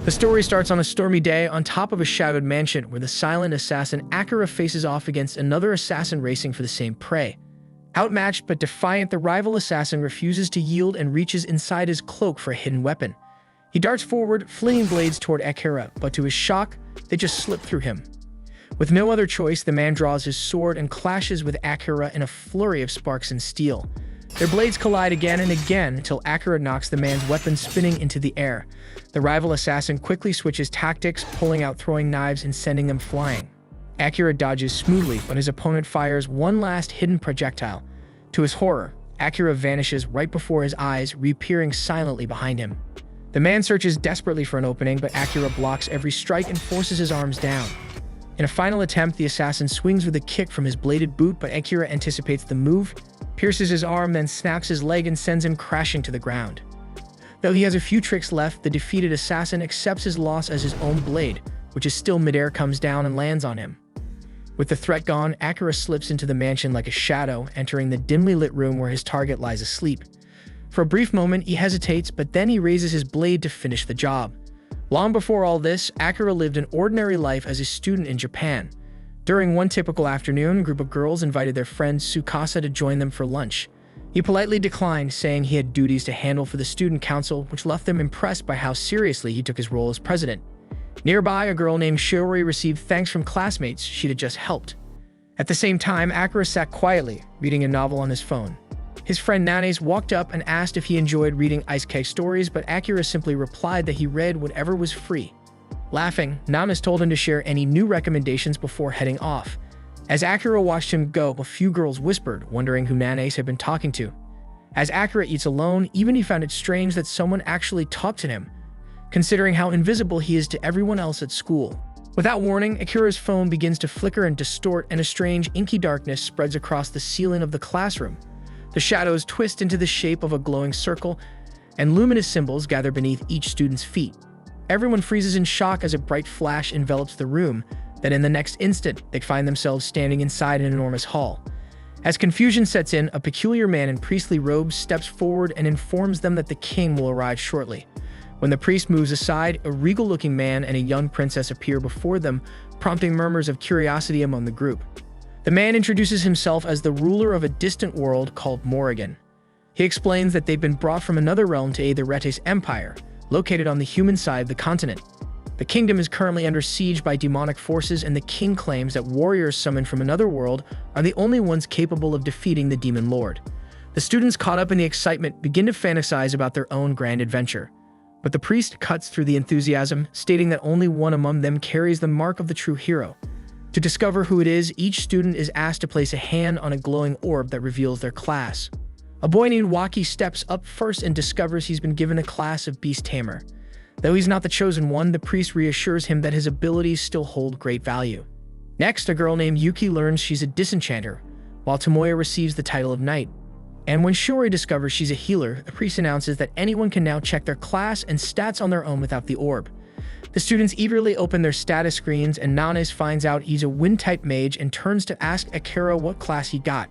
The story starts on a stormy day on top of a shadowed mansion where the silent assassin Akira faces off against another assassin racing for the same prey. Outmatched but defiant, the rival assassin refuses to yield and reaches inside his cloak for a hidden weapon. He darts forward, flinging blades toward Akira, but to his shock, they just slip through him. With no other choice, the man draws his sword and clashes with Akira in a flurry of sparks and steel. Their blades collide again and again until Akira knocks the man's weapon spinning into the air. The rival assassin quickly switches tactics, pulling out throwing knives and sending them flying. Akira dodges smoothly, but his opponent fires one last hidden projectile. To his horror, Akira vanishes right before his eyes, reappearing silently behind him. The man searches desperately for an opening, but Akira blocks every strike and forces his arms down. In a final attempt, the assassin swings with a kick from his bladed boot, but Akira anticipates the move, pierces his arm, then snaps his leg and sends him crashing to the ground. Though he has a few tricks left, the defeated assassin accepts his loss as his own blade, which is still midair, comes down and lands on him. With the threat gone, Akira slips into the mansion like a shadow, entering the dimly lit room where his target lies asleep. For a brief moment, he hesitates, but then he raises his blade to finish the job. Long before all this, Akira lived an ordinary life as a student in Japan. During one typical afternoon, a group of girls invited their friend Tsukasa to join them for lunch. He politely declined, saying he had duties to handle for the student council, which left them impressed by how seriously he took his role as president. Nearby, a girl named Shiori received thanks from classmates she'd had just helped. At the same time, Akira sat quietly, reading a novel on his phone. His friend Nanes walked up and asked if he enjoyed reading isekai stories, but Akira simply replied that he read whatever was free. Laughing, Names told him to share any new recommendations before heading off. As Akira watched him go, a few girls whispered, wondering who Nanes had been talking to. As Akira eats alone, even he found it strange that someone actually talked to him, considering how invisible he is to everyone else at school. Without warning, Akira's phone begins to flicker and distort, and a strange, inky darkness spreads across the ceiling of the classroom. The shadows twist into the shape of a glowing circle, and luminous symbols gather beneath each student's feet. Everyone freezes in shock as a bright flash envelops the room. Then in the next instant, they find themselves standing inside an enormous hall. As confusion sets in, a peculiar man in priestly robes steps forward and informs them that the king will arrive shortly. When the priest moves aside, a regal-looking man and a young princess appear before them, prompting murmurs of curiosity among the group. The man introduces himself as the ruler of a distant world called Morrigan. He explains that they've been brought from another realm to aid the Retes Empire, located on the human side of the continent. The kingdom is currently under siege by demonic forces, and the king claims that warriors summoned from another world are the only ones capable of defeating the demon lord. The students, caught up in the excitement, begin to fantasize about their own grand adventure. But the priest cuts through the enthusiasm, stating that only one among them carries the mark of the true hero. To discover who it is, each student is asked to place a hand on a glowing orb that reveals their class. A boy named Waki steps up first and discovers he's been given a class of Beast Tamer. Though he's not the chosen one, the priest reassures him that his abilities still hold great value. Next, a girl named Yuki learns she's a disenchanter, while Tomoya receives the title of knight. And when Shiori discovers she's a healer, the priest announces that anyone can now check their class and stats on their own without the orb. The students eagerly open their status screens, and Nanes finds out he's a wind-type mage and turns to ask Akira what class he got.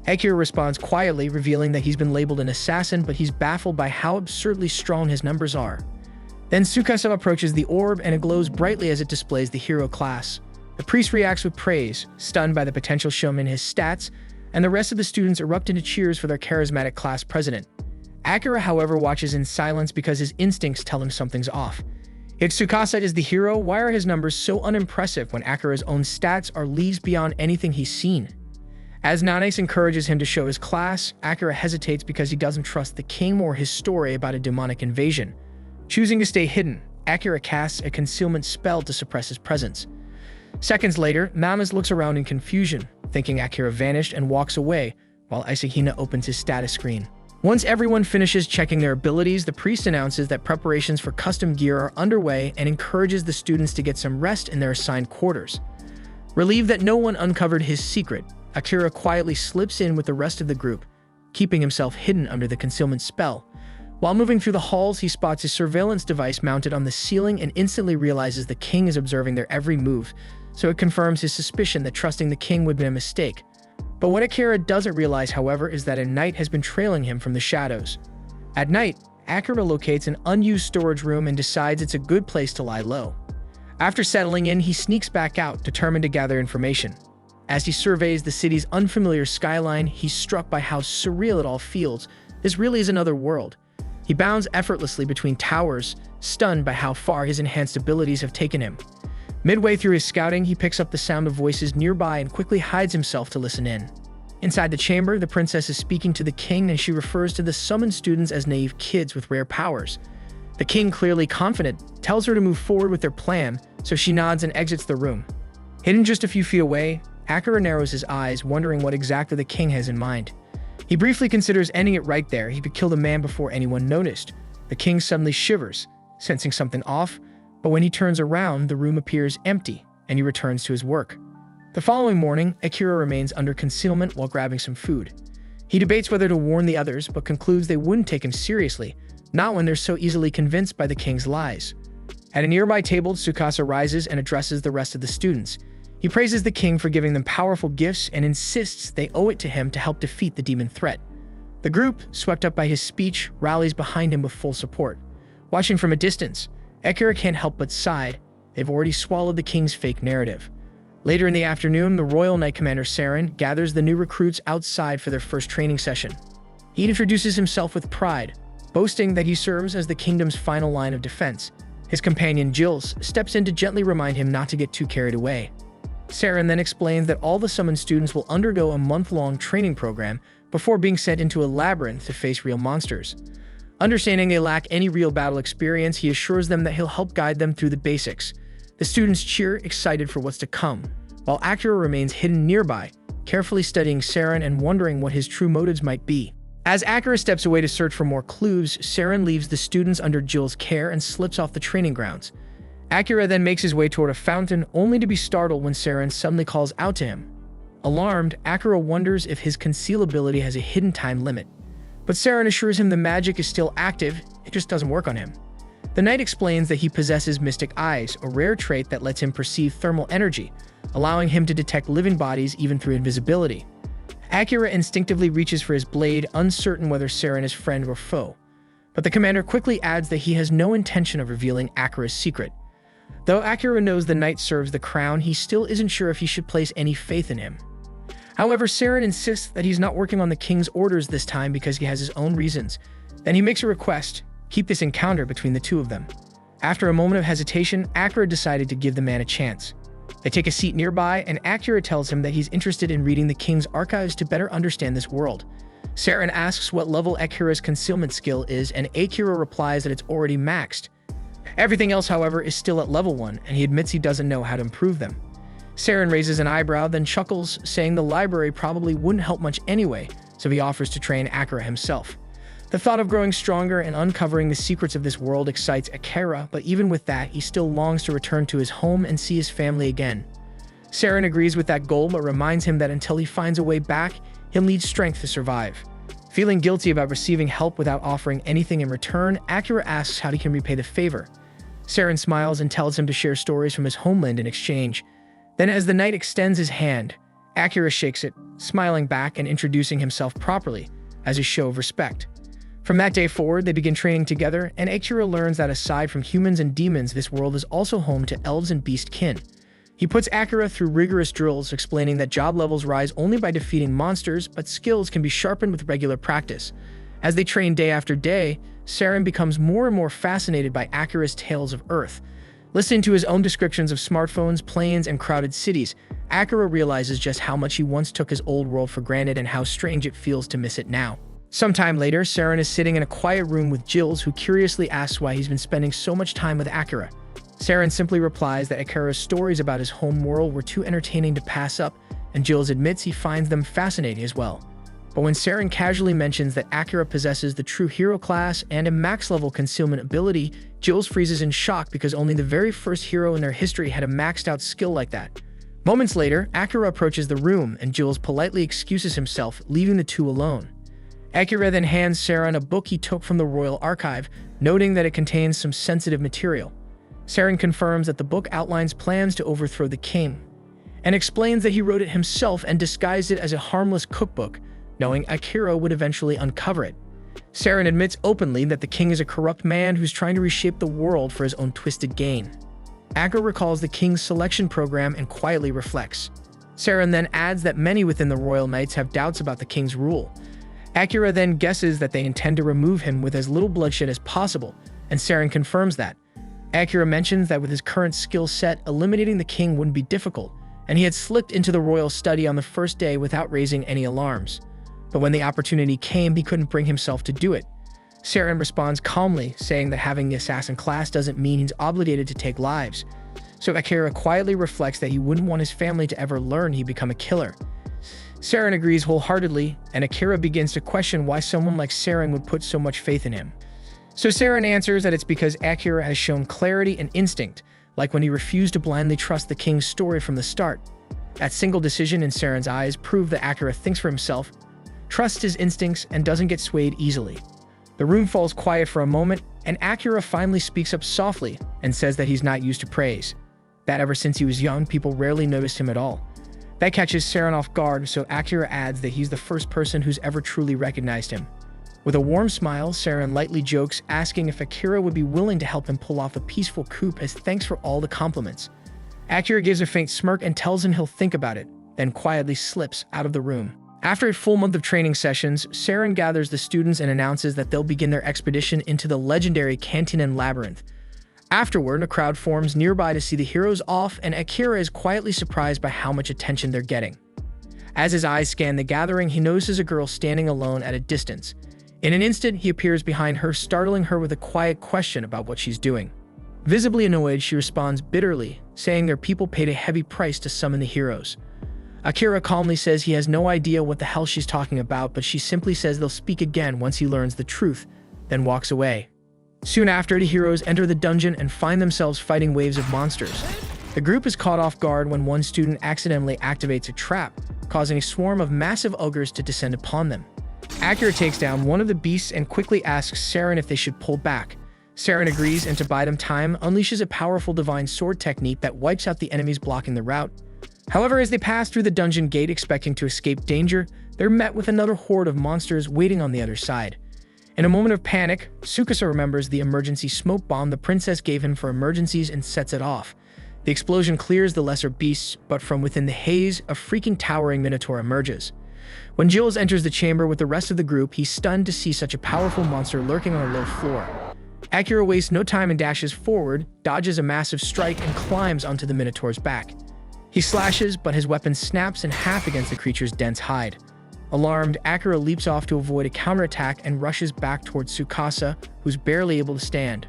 Akira responds quietly, revealing that he's been labeled an assassin, but he's baffled by how absurdly strong his numbers are. Then Tsukasa approaches the orb, and it glows brightly as it displays the hero class. The priest reacts with praise, stunned by the potential shown in his stats, and the rest of the students erupt into cheers for their charismatic class president. Akira, however, watches in silence because his instincts tell him something's off. If Tsukasa is the hero, why are his numbers so unimpressive when Akira's own stats are leagues beyond anything he's seen? As Nanes encourages him to show his class, Akira hesitates because he doesn't trust the king or his story about a demonic invasion. Choosing to stay hidden, Akira casts a concealment spell to suppress his presence. Seconds later, Names looks around in confusion, thinking Akira vanished, and walks away, while Isahina opens his status screen. Once everyone finishes checking their abilities, the priest announces that preparations for custom gear are underway and encourages the students to get some rest in their assigned quarters. Relieved that no one uncovered his secret, Akira quietly slips in with the rest of the group, keeping himself hidden under the concealment spell. While moving through the halls, he spots a surveillance device mounted on the ceiling and instantly realizes the king is observing their every move, so it confirms his suspicion that trusting the king would be a mistake. But what Akira doesn't realize, however, is that a knight has been trailing him from the shadows. At night, Akira locates an unused storage room and decides it's a good place to lie low. After settling in, he sneaks back out, determined to gather information. As he surveys the city's unfamiliar skyline, he's struck by how surreal it all feels. This really is another world. He bounds effortlessly between towers, stunned by how far his enhanced abilities have taken him. Midway through his scouting, he picks up the sound of voices nearby and quickly hides himself to listen in. Inside the chamber, the princess is speaking to the king, and she refers to the summoned students as naive kids with rare powers. The king, clearly confident, tells her to move forward with their plan, so she nods and exits the room. Hidden just a few feet away, Akira narrows his eyes, wondering what exactly the king has in mind. He briefly considers ending it right there. He could kill the man before anyone noticed. The king suddenly shivers, sensing something off, but when he turns around, the room appears empty, and he returns to his work. The following morning, Akira remains under concealment while grabbing some food. He debates whether to warn the others, but concludes they wouldn't take him seriously, not when they're so easily convinced by the king's lies. At a nearby table, Tsukasa rises and addresses the rest of the students. He praises the king for giving them powerful gifts and insists they owe it to him to help defeat the demon threat. The group, swept up by his speech, rallies behind him with full support. Watching from a distance, Akira can't help but sigh. They've already swallowed the king's fake narrative. Later in the afternoon, the Royal Knight Commander Saren gathers the new recruits outside for their first training session. He introduces himself with pride, boasting that he serves as the kingdom's final line of defense. His companion Jules steps in to gently remind him not to get too carried away. Saren then explains that all the summoned students will undergo a month-long training program before being sent into a labyrinth to face real monsters. Understanding they lack any real battle experience, he assures them that he'll help guide them through the basics. The students cheer, excited for what's to come, while Akira remains hidden nearby, carefully studying Saren and wondering what his true motives might be. As Akira steps away to search for more clues, Saren leaves the students under Jill's care and slips off the training grounds. Akira then makes his way toward a fountain, only to be startled when Saren suddenly calls out to him. Alarmed, Akira wonders if his conceal ability has a hidden time limit. But Saren assures him the magic is still active, it just doesn't work on him. The knight explains that he possesses mystic eyes, a rare trait that lets him perceive thermal energy, allowing him to detect living bodies even through invisibility. Akira instinctively reaches for his blade, uncertain whether Saren is friend or foe. But the commander quickly adds that he has no intention of revealing Akira's secret. Though Akira knows the knight serves the crown, he still isn't sure if he should place any faith in him. However, Saren insists that he's not working on the king's orders this time because he has his own reasons. Then he makes a request: keep this encounter between the two of them. After a moment of hesitation, Akira decided to give the man a chance. They take a seat nearby, and Akira tells him that he's interested in reading the king's archives to better understand this world. Saren asks what level Akira's concealment skill is, and Akira replies that it's already maxed. Everything else, however, is still at level 1, and he admits he doesn't know how to improve them. Saren raises an eyebrow, then chuckles, saying the library probably wouldn't help much anyway, so he offers to train Akira himself. The thought of growing stronger and uncovering the secrets of this world excites Akira, but even with that, he still longs to return to his home and see his family again. Saren agrees with that goal, but reminds him that until he finds a way back, he'll need strength to survive. Feeling guilty about receiving help without offering anything in return, Akira asks how he can repay the favor. Saren smiles and tells him to share stories from his homeland in exchange. Then, as the knight extends his hand, Akira shakes it, smiling back and introducing himself properly, as a show of respect. From that day forward, they begin training together, and Akira learns that aside from humans and demons, this world is also home to elves and beast kin. He puts Akira through rigorous drills, explaining that job levels rise only by defeating monsters, but skills can be sharpened with regular practice. As they train day after day, Saren becomes more and more fascinated by Akira's tales of Earth. Listening to his own descriptions of smartphones, planes, and crowded cities, Akira realizes just how much he once took his old world for granted and how strange it feels to miss it now. Sometime later, Saren is sitting in a quiet room with Jules, who curiously asks why he's been spending so much time with Akira. Saren simply replies that Akira's stories about his home world were too entertaining to pass up, and Jules admits he finds them fascinating as well. But when Saren casually mentions that Akira possesses the true hero class and a max-level concealment ability, Jules freezes in shock because only the very first hero in their history had a maxed-out skill like that. Moments later, Akira approaches the room, and Jules politely excuses himself, leaving the two alone. Akira then hands Saren a book he took from the royal archive, noting that it contains some sensitive material. Saren confirms that the book outlines plans to overthrow the king, and explains that he wrote it himself and disguised it as a harmless cookbook, knowing Akira would eventually uncover it. Saren admits openly that the king is a corrupt man who's trying to reshape the world for his own twisted gain. Akira recalls the king's selection program and quietly reflects. Saren then adds that many within the royal knights have doubts about the king's rule. Akira then guesses that they intend to remove him with as little bloodshed as possible, and Saren confirms that. Akira mentions that with his current skill set, eliminating the king wouldn't be difficult, and he had slipped into the royal study on the first day without raising any alarms. But when the opportunity came, he couldn't bring himself to do it. Saren responds calmly, saying that having the assassin class doesn't mean he's obligated to take lives. So Akira quietly reflects that he wouldn't want his family to ever learn he'd become a killer. Saren agrees wholeheartedly, and Akira begins to question why someone like Saren would put so much faith in him. So Saren answers that it's because Akira has shown clarity and instinct, like when he refused to blindly trust the king's story from the start. That single decision in Saren's eyes proved that Akira thinks for himself, trusts his instincts, and doesn't get swayed easily. The room falls quiet for a moment, and Akira finally speaks up softly and says that he's not used to praise. That ever since he was young, people rarely noticed him at all. That catches Saren off guard, so Akira adds that he's the first person who's ever truly recognized him. With a warm smile, Saren lightly jokes, asking if Akira would be willing to help him pull off a peaceful coup as thanks for all the compliments. Akira gives a faint smirk and tells him he'll think about it, then quietly slips out of the room. After a full month of training sessions, Saren gathers the students and announces that they'll begin their expedition into the legendary Cantinan Labyrinth. Afterward, a crowd forms nearby to see the heroes off, and Akira is quietly surprised by how much attention they're getting. As his eyes scan the gathering, he notices a girl standing alone at a distance. In an instant, he appears behind her, startling her with a quiet question about what she's doing. Visibly annoyed, she responds bitterly, saying their people paid a heavy price to summon the heroes. Akira calmly says he has no idea what the hell she's talking about, but she simply says they'll speak again once he learns the truth, then walks away. Soon after, the heroes enter the dungeon and find themselves fighting waves of monsters. The group is caught off guard when one student accidentally activates a trap, causing a swarm of massive ogres to descend upon them. Akira takes down one of the beasts and quickly asks Saren if they should pull back. Saren agrees, and to buy them time, unleashes a powerful divine sword technique that wipes out the enemies blocking the route. However, as they pass through the dungeon gate expecting to escape danger, they're met with another horde of monsters waiting on the other side. In a moment of panic, Tsukasa remembers the emergency smoke bomb the princess gave him for emergencies and sets it off. The explosion clears the lesser beasts, but from within the haze, a freaking towering minotaur emerges. When Jules enters the chamber with the rest of the group, he's stunned to see such a powerful monster lurking on a low floor. Akira wastes no time and dashes forward, dodges a massive strike, and climbs onto the minotaur's back. He slashes, but his weapon snaps in half against the creature's dense hide. Alarmed, Akira leaps off to avoid a counterattack and rushes back towards Tsukasa, who's barely able to stand.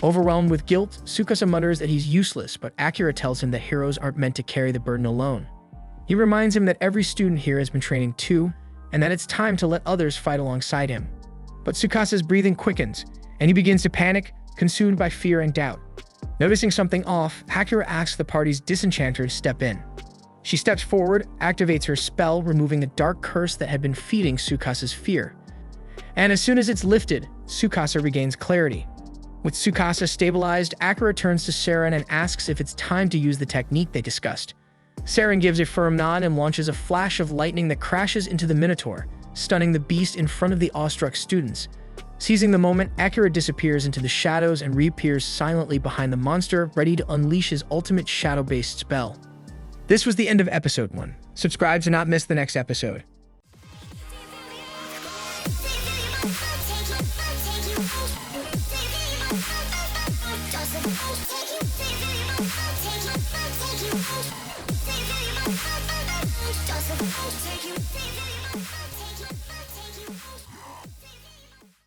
Overwhelmed with guilt, Tsukasa mutters that he's useless, but Akira tells him that heroes aren't meant to carry the burden alone. He reminds him that every student here has been training too, and that it's time to let others fight alongside him. But Tsukasa's breathing quickens, and he begins to panic, consumed by fear and doubt. Noticing something off, Akira asks the party's disenchanter to step in. She steps forward, activates her spell, removing the dark curse that had been feeding Tsukasa's fear. And as soon as it's lifted, Tsukasa regains clarity. With Tsukasa stabilized, Akira turns to Saren and asks if it's time to use the technique they discussed. Saren gives a firm nod and launches a flash of lightning that crashes into the Minotaur, stunning the beast in front of the awestruck students. Seizing the moment, Akira disappears into the shadows and reappears silently behind the monster, ready to unleash his ultimate shadow-based spell. This was the end of episode 1. Subscribe to not miss the next episode. Take you